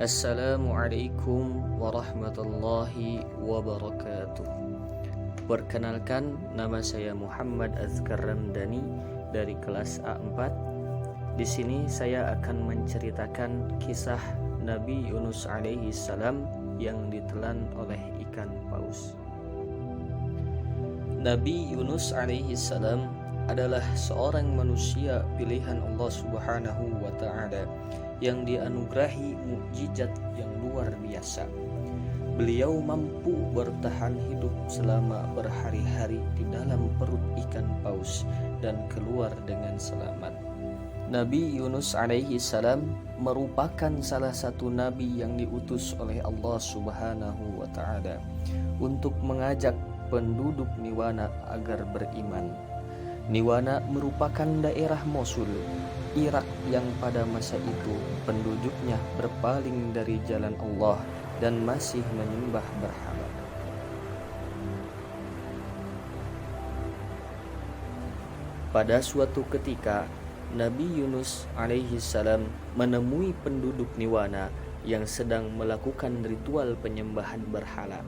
Assalamualaikum warahmatullahi wabarakatuh. Perkenalkan, nama saya Muhammad Azkar Ramdhani dari kelas A4. Di sini saya akan menceritakan kisah Nabi Yunus alaihi salam yang ditelan oleh ikan paus. Nabi Yunus alaihi salam adalah seorang manusia pilihan Allah Subhanahu wa taala yang dianugerahi mukjizat yang luar biasa. Beliau mampu bertahan hidup selama berhari-hari di dalam perut ikan paus dan keluar dengan selamat. Nabi Yunus alaihi salam merupakan salah satu nabi yang diutus oleh Allah Subhanahu wa taala untuk mengajak penduduk Niwana agar beriman. Niwana merupakan daerah Mosul, Irak yang pada masa itu penduduknya berpaling dari jalan Allah dan masih menyembah berhala. Pada suatu ketika, Nabi Yunus alaihi salam menemui penduduk Niwana yang sedang melakukan ritual penyembahan berhala.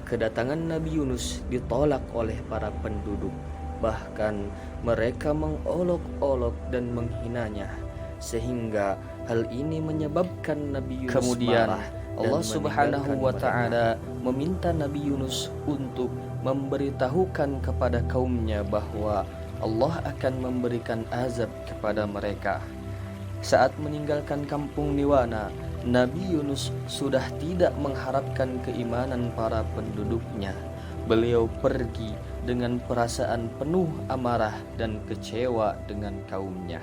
Kedatangan Nabi Yunus ditolak oleh para penduduk. Bahkan mereka mengolok-olok dan menghinanya, sehingga hal ini menyebabkan Nabi Yunus marah. Allah Subhanahu wa taala meminta Nabi Yunus untuk memberitahukan kepada kaumnya bahwa Allah akan memberikan azab kepada mereka. Saat meninggalkan kampung Niwana, Nabi Yunus sudah tidak mengharapkan keimanan para penduduknya. Beliau pergi dengan perasaan penuh amarah dan kecewa dengan kaumnya.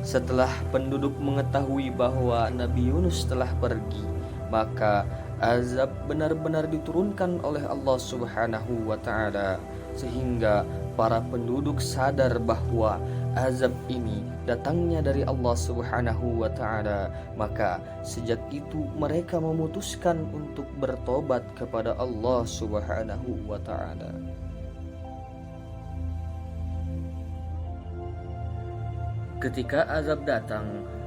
Setelah penduduk mengetahui bahwa Nabi Yunus telah pergi, maka azab benar-benar diturunkan oleh Allah Subhanahu wa taala, sehingga para penduduk sadar bahwa azab ini datangnya dari Allah Subhanahu wa taala. Maka sejak itu mereka memutuskan untuk bertobat kepada Allah Subhanahu wa taala. Ketika azab datang,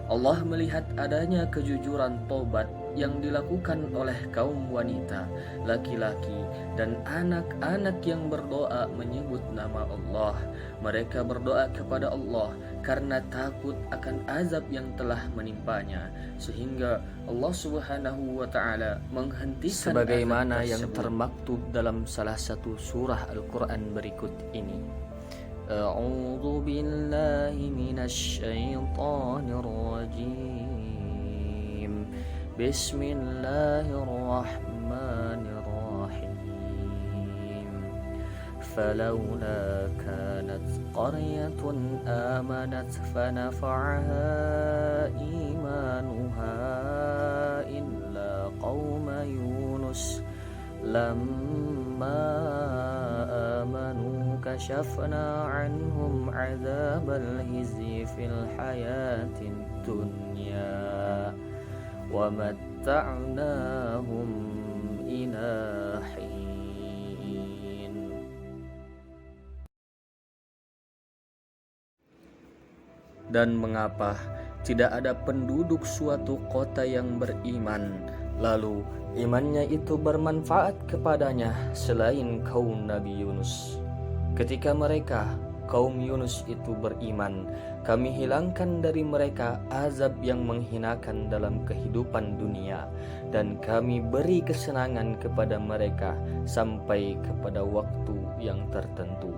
Allah melihat adanya kejujuran tobat yang dilakukan oleh kaum wanita, laki-laki, dan anak-anak yang berdoa menyebut nama Allah. Mereka berdoa kepada Allah karena takut akan azab yang telah menimpanya, sehingga Allah Subhanahu wa taala menghentikan sebagaimana yang termaktub dalam salah satu surah Al-Quran berikut ini. A'udzu billahi minasy syaithanir rajim. Bismillahirrahmanirrahim. Falawla kanat qaryatun amanat fanafa'aha imanuha illa qauma Yunus lamma amanu كشفنا عنهم عذاب الخزي في الحياة الدنيا ومتعناهم إلى حين. Dan mengapa tidak ada penduduk suatu kota yang beriman, lalu imannya itu bermanfaat kepadanya selain kaum Nabi Yunus? Ketika mereka, kaum Yunus itu beriman, kami hilangkan dari mereka azab yang menghinakan dalam kehidupan dunia, dan kami beri kesenangan kepada mereka sampai kepada waktu yang tertentu.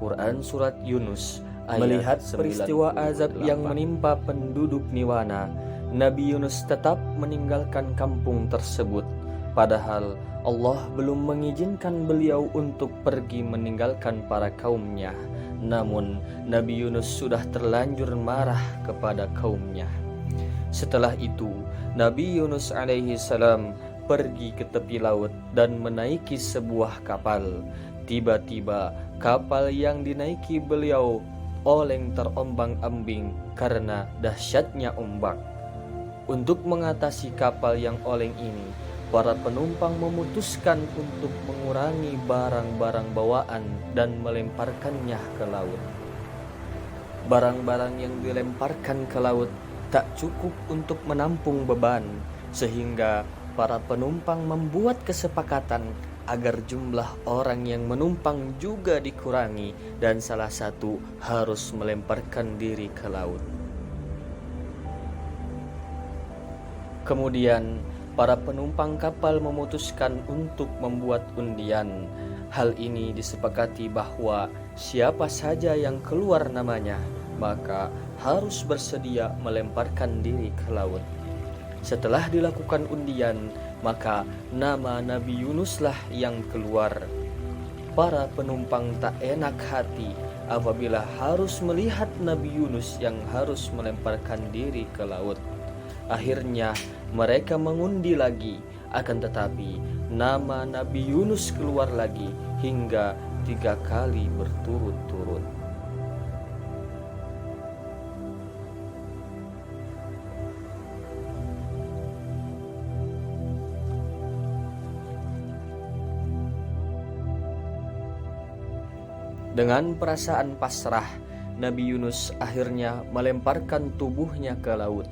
Quran Surat Yunus ayat melihat peristiwa azab yang menimpa penduduk Niwana, Nabi Yunus tetap meninggalkan kampung tersebut. Padahal Allah belum mengizinkan beliau untuk pergi meninggalkan para kaumnya. Namun Nabi Yunus sudah terlanjur marah kepada kaumnya. Setelah itu Nabi Yunus alaihi salam pergi ke tepi laut dan menaiki sebuah kapal. Tiba-tiba kapal yang dinaiki beliau oleng terombang-ambing karena dahsyatnya ombak. Untuk mengatasi kapal yang oleng ini, para penumpang memutuskan untuk mengurangi barang-barang bawaan dan melemparkannya ke laut. Barang-barang yang dilemparkan ke laut tak cukup untuk menampung beban, sehingga para penumpang membuat kesepakatan agar jumlah orang yang menumpang juga dikurangi dan salah satu harus melemparkan diri ke laut. Kemudian para penumpang kapal memutuskan untuk membuat undian. Hal ini disepakati bahwa siapa saja yang keluar namanya, maka harus bersedia melemparkan diri ke laut. Setelah dilakukan undian, maka nama Nabi Yunuslah yang keluar. Para penumpang tak enak hati apabila harus melihat Nabi Yunus yang harus melemparkan diri ke laut. Akhirnya mereka mengundi lagi, akan tetapi nama Nabi Yunus keluar lagi hingga 3 kali berturut-turut. Dengan perasaan pasrah, Nabi Yunus akhirnya melemparkan tubuhnya ke laut.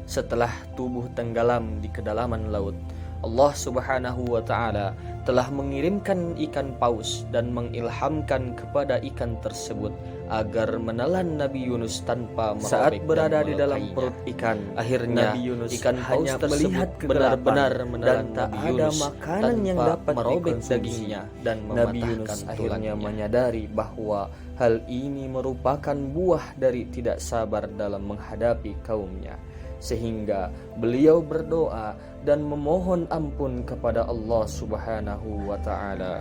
Setelah tubuh tenggelam di kedalaman laut, Allah Subhanahu wa Ta'ala telah mengirimkan ikan paus dan mengilhamkan kepada ikan tersebut agar menelan Nabi Yunus tanpa merobek. Saat berada di dalam perut ikan, akhirnya Nabi Yunus ikan hanya melihat benar-benar menelan dan tak ada makanan yang dapat merobek dagingnya, dan Nabi Yunus akhirnya menyadari bahwa hal ini merupakan buah dari tidak sabar dalam menghadapi kaumnya, sehingga beliau berdoa dan memohon ampun kepada Allah Subhanahu wa Ta'ala.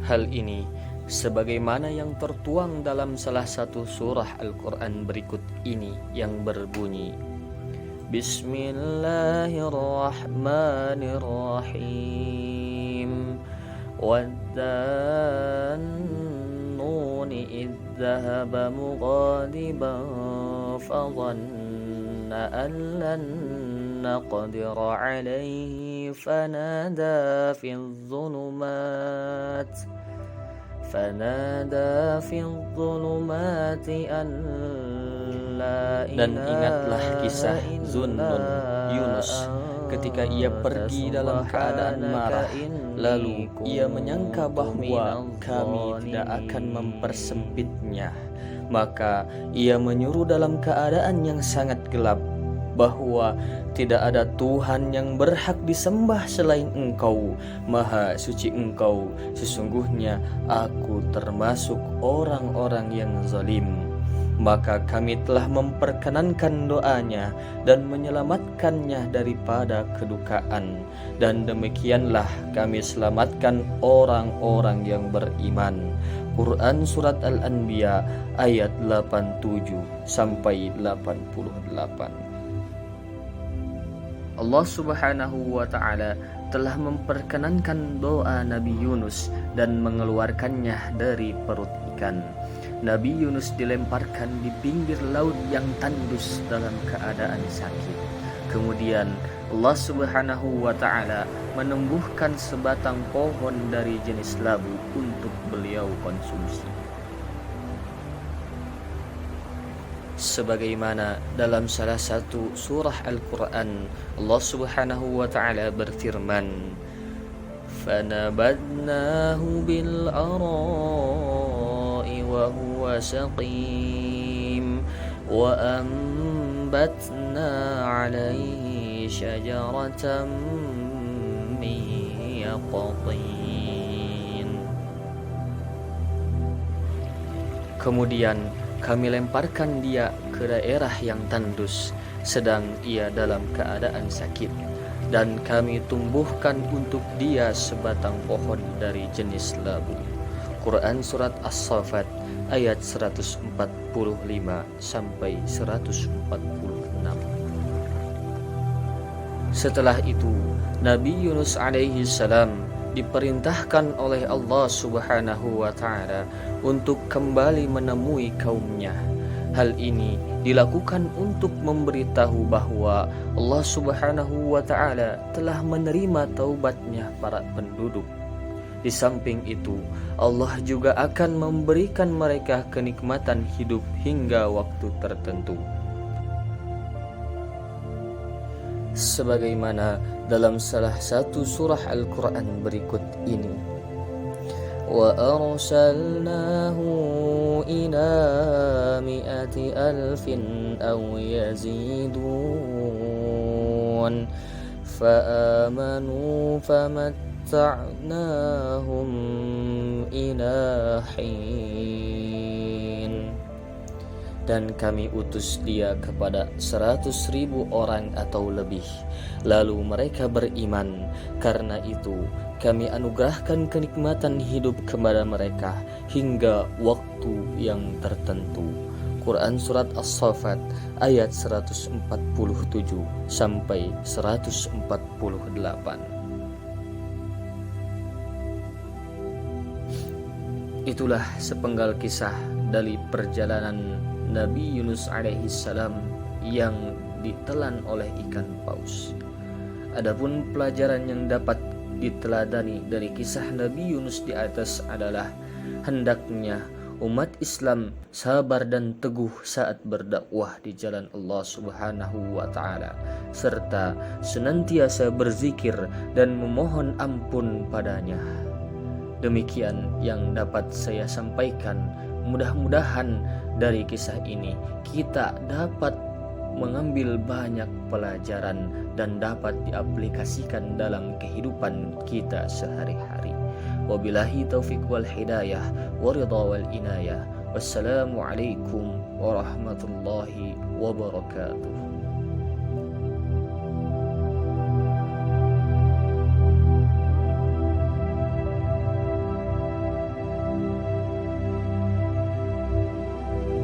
Hal ini sebagaimana yang tertuang dalam salah satu surah Al-Quran berikut ini yang berbunyi, Bismillahirrahmanirrahim. Wadh-dhannuni idh dhahaba mughadiban fadhanna an lan naqdira alayhi fanada fi dhulumati an la ilaha. Dan ingatlah kisah Zunnun Yunus ketika ia pergi dalam keadaan marah, lalu ia menyangka bahwa kami tidak akan mempersempitnya, maka ia menyuruh dalam keadaan yang sangat gelap bahwa tidak ada Tuhan yang berhak disembah selain Engkau, Maha Suci Engkau, sesungguhnya aku termasuk orang-orang yang zalim. Maka kami telah memperkenankan doanya dan menyelamatkannya daripada kedukaan, dan demikianlah kami selamatkan orang-orang yang beriman. Quran Surat Al-Anbiya ayat 87 sampai 88. Allah Subhanahu wa Ta'ala telah memperkenankan doa Nabi Yunus dan mengeluarkannya dari perut ikan. Nabi Yunus dilemparkan di pinggir laut yang tandus dalam keadaan sakit. Kemudian Allah Subhanahu wa Ta'ala menumbuhkan sebatang pohon dari jenis labu untuk beliau konsumsi. Sebagaimana dalam salah satu surah Al-Quran, Allah Subhanahu wa Ta'ala berfirman, "Fanabadnahu bil ara'i wa huwa saqim wa ambatna 'alaihi syajaratan min yaqtin." Kemudian kami lemparkan dia ke daerah yang tandus, sedang ia dalam keadaan sakit, dan kami tumbuhkan untuk dia sebatang pohon dari jenis labu. Quran Surat As-Saffat ayat 145 sampai 146. Setelah itu, Nabi Yunus alaihi salam diperintahkan oleh Allah Subhanahu wa Ta'ala untuk kembali menemui kaumnya. Hal ini dilakukan untuk memberitahu bahwa Allah Subhanahu wa Ta'ala telah menerima taubatnya para penduduk. Di samping itu, Allah juga akan memberikan mereka kenikmatan hidup hingga waktu tertentu. Sebagaimana dalam salah satu surah Al-Quran berikut ini, وَأَرْسَلْنَاهُ إِلَى 100,000 أَوْ يَزِيدُونَ فَآمَنُوا فَمَتَّعْنَاهُمْ إِلَى حِينٍ. Dan kami utus dia kepada 100,000 orang atau lebih, lalu mereka beriman. Karena itu kami anugerahkan kenikmatan hidup kepada mereka hingga waktu yang tertentu. Quran Surat As-Saffat ayat 147 sampai 148. Itulah sepenggal kisah dari perjalanan Nabi Yunus alaihi salam yang ditelan oleh ikan paus. Adapun pelajaran yang dapat diteladani dari kisah Nabi Yunus di atas adalah hendaknya umat Islam sabar dan teguh saat berdakwah di jalan Allah Subhanahu wa Ta'ala, serta senantiasa berzikir dan memohon ampun padanya. Demikian yang dapat saya sampaikan. Mudah-mudahan dari kisah ini kita dapat mengambil banyak pelajaran dan dapat diaplikasikan dalam kehidupan kita sehari-hari. Wabillahi taufiq wal hidayah wa ridha wal inayah. Wassalamualaikum warahmatullahi wabarakatuh.